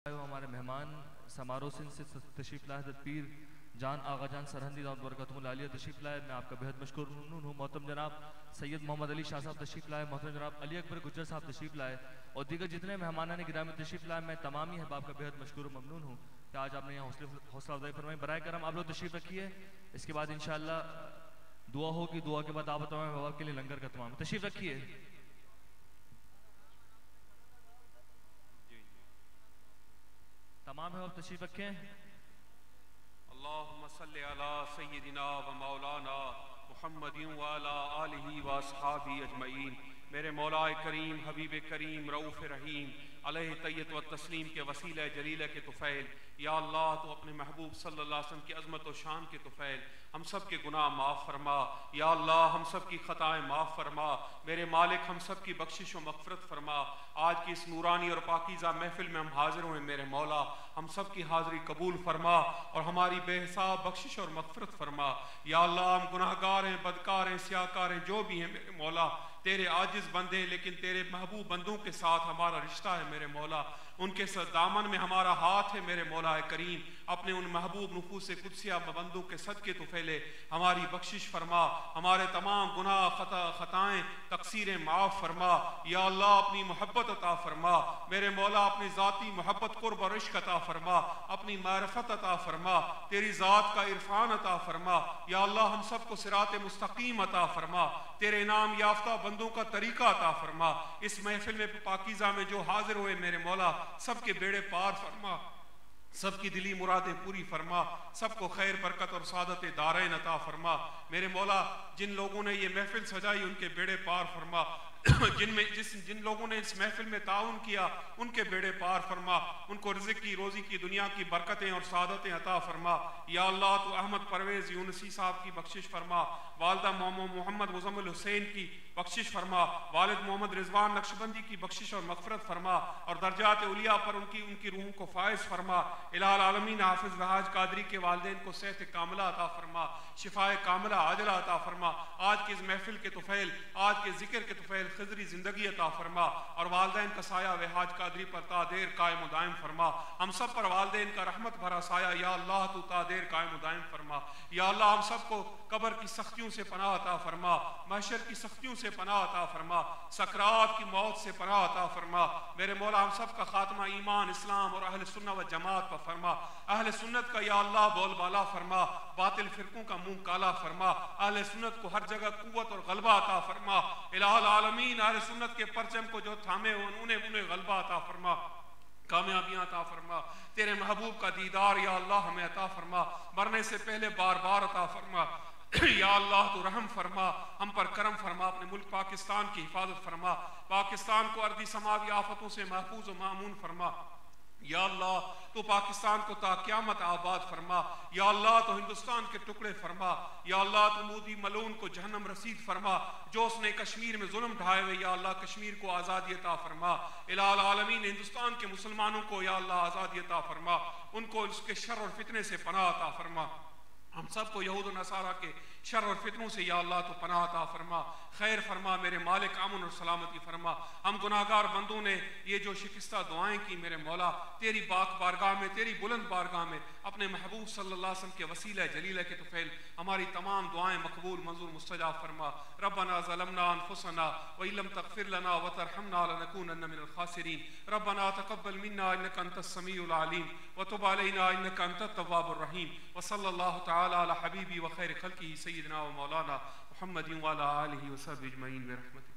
हमारे मेहमान समारोह से तशरीफ़ लाए हज़रत पीर जान आगा जान सरहंदी बरकतुहुल आलिया तशरीफ़ लाए। मैं आपका बेहद मशकूर ममनून हूँ। मोहतरम जनाब सैयद मोहम्मद अली शाह साहब तशरीफ़ लाए, मोहतरम जनाब अली अकबर गुज्जर साहब तशरीफ़ लाए और दीगर जितने मेहमान ने गिरामी तशरीफ़ लाए, मैं तमाम ही अहबाब का बेहद मशकूर ममनून हूँ कि आज आपने यहाँ हौसला अफजाई फरमाई। बराए करम आप लोग तशरीफ़ रखिए। इसके बाद इंशाअल्लाह दुआ होगी, दुआ के बाद आप तमाम अहबाब के लिए लंगर का तमाम तशरीफ़ रखिए। तमाम है आप तशरीफ रखें। अल्लाहुम्मा सल्ली अला सय्यिदिना व मौलाना मुहम्मदिन व अला आलिहि व अस्हाबिहि अजमईन। मेरे मौलाए करीम हबीब करीम रऊफ़ रहीम अलैहि तय्यत व तस्लीम के वसीला जलीला के तुफ़ैल, या अल्लाह तो अपने महबूब सल्लल्लाहु अलैहि वसल्लम की अज़मत व शान के तुफ़ैल हम सब के गुनाह माफ़ फरमा। या अल्लाह हम सब की ख़ताएँ माफ़ फरमा। मेरे मालिक हम सब की बख्शिश व मग़फ़िरत फरमा। आज की इस नूरानी और पाकीज़ा महफ़िल में हम हाज़िर हुए, मेरे मौला हम सब की हाज़िरी कबूल फरमा और हमारी बेहिसाब बख्शिश और मग़फ़िरत फरमा। या अल्लाह हम गुनाहगार हैं, बदकार हैं, स्याकार हैं, जो भी हैं मेरे मौला तेरे आजिज़ बंदे हैं, लेकिन तेरे महबूब बंदों के साथ हमारा रिश्ता है मेरे मौला। उनके दामन में हमारा हाथ है मेरे मौला करीम। अपने उन महबूब नफूस कुदसिया बंदों के सदके तो फैले हमारी बख्शिश फरमा, हमारे तमाम गुनाह खताएं तकसीरें माफ़ फरमा। या अल्लाह अपनी मोहब्बत अता फरमा मेरे मौला, अपनी ज़ाती मोहब्बत कुर्ब और इश्क अता फरमा, अपनी मारिफत अता फरमा, तेरी ज़ात का इरफान अता फरमा। या अल्लाह हम सबको सिरात मुस्तकीम अता फरमा, तेरे नाम याफ्ता बंदों का तरीका अता फरमा। इस महफिल में पाकीज़ा में जो हाजिर हुए मेरे मौला सबके बेड़े पार फरमा, सबकी दिली मुरादें पूरी फरमा, सबको खैर बरकत और सादत दारैन अता फरमा। मेरे मौला जिन लोगों ने ये महफिल सजाई उनके बेड़े पार फरमा, जिन लोगों ने इस महफिल में ताउन किया उनके बेड़े पार फरमा, उनको रिज़्क़ की रोज़ी की दुनिया की बरकतें और सादतें अता फरमा। या अल्लाह तो अहमद परवेज़ यूनुसी साहब की बख्शिश फरमा, वालदा मोहम्मद मुज़म्मिल हुसैन की बख्शिश फरमा, वालिद मोहम्मद रिजवान नक्शबंदी की बख्शिश और मग़फ़िरत फरमा और दर्जात उलिया पर उनकी रूह को फ़ाइज़ फरमा। इलाहुल आलमीन हाफ़िज़ वहाज कादरी के वालिदैन को सेहत कामिला अता फरमा, शिफाए कामिला आजिला अता फरमा। आज की इस महफिल के तुफ़ैल, आज के ज़िक्र के तुफ़ैल खिज़री ज़िंदगी अता फरमा और वालिदैन का साया वहाज कादरी पर तादेर कायम दायम फरमा। हम सब पर वालिदैन का रहमत भरा साया या अल्लाह तू तादेर कायम दायम फरमा। या अल्लाह हम सबको कब्र की सख्तियों से पनाह अता फरमा, महशर की सख्तियों से पनाह अता फरमा, सकरात की मौत से पनाह अता फरमा। मेरे मौला हम सब का खात्मा ईमान इस्लाम और अहले सुन्नत व जमात पर फरमा। अहले सुन्नत का या अल्लाह बोलबाला फरमा, बातिल फिरकों का मुंह काला फरमा। अहले सुन्नत को हर जगह कुव्वत और गलबा अता फरमा। इलाहुल आलमीन अहले सुन्नत के परचम को जो थामे उन्हें गलबा अता फरमा, कामयाबियां अता फरमा। तेरे महबूब का दीदार या अल्लाह हमें अता फरमा, मरने से पहले बार बार अता फरमा। या अल्लाह तो रहम फरमा, हम पर करम फरमा, अपने मुल्क पाकिस्तान की हिफाजत फरमा, पाकिस्तान को अर्दी समावी आफतों से महफूज व मामून फरमा। या अल्लाह तो पाकिस्तान को ता क़यामत आबाद फरमा। या अल्लाह तो हिंदुस्तान के टुकड़े फरमा। या अल्लाह तो मोदी मलून को जहन्नम रसीद फरमा, जो उसने कश्मीर में जुल्म ढाए हुए या अल्लाह कश्मीर को आज़ादी अता फरमा। इलाहुल आलमीन हिंदुस्तान के मुसलमानों को या अल्लाह आज़ादी अता फरमा, उनको उसके शर और फितने से पनाह अता फरमा। हम सबको यहूद और नसारा के शर और फितनों से या अल्लाह तो पनाह अता फरमा, खैर फरमा मेरे मालिक, अमन और सलामती फरमा। हम गुनाहगार बंदों ने ये जो शिकस्ता दुआएं की मेरे मौला, तेरी पाक बारगाह में, तेरी बुलंद बारगाह में अपने महबूब सल्लल्लाहु अलैहि वसल्लम के वसीला जलीला के तुफ़ैल हमारी तमाम दुआएं मकबूल मंजूर मुस्तजाब फरमा। रब्बना ज़लमना अनफुसना व इल्लम तग़फिर लना व तरहमना लनकूनन्न मिनल ख़ासिरीन। रब्बना तक़ब्बल मिन्ना इन्नका अंतस समीउल अलीम व तुब अलैना इन्नका अंतत तव्वाबुर रहीम। व सल्लल्लाहु तआला अला हबीबी व खैर खल्क़िही सय्यिदना व मौलाना मुहम्मदिन व अला आलिहि व सहबिहि अजमईन बिरहमतिक।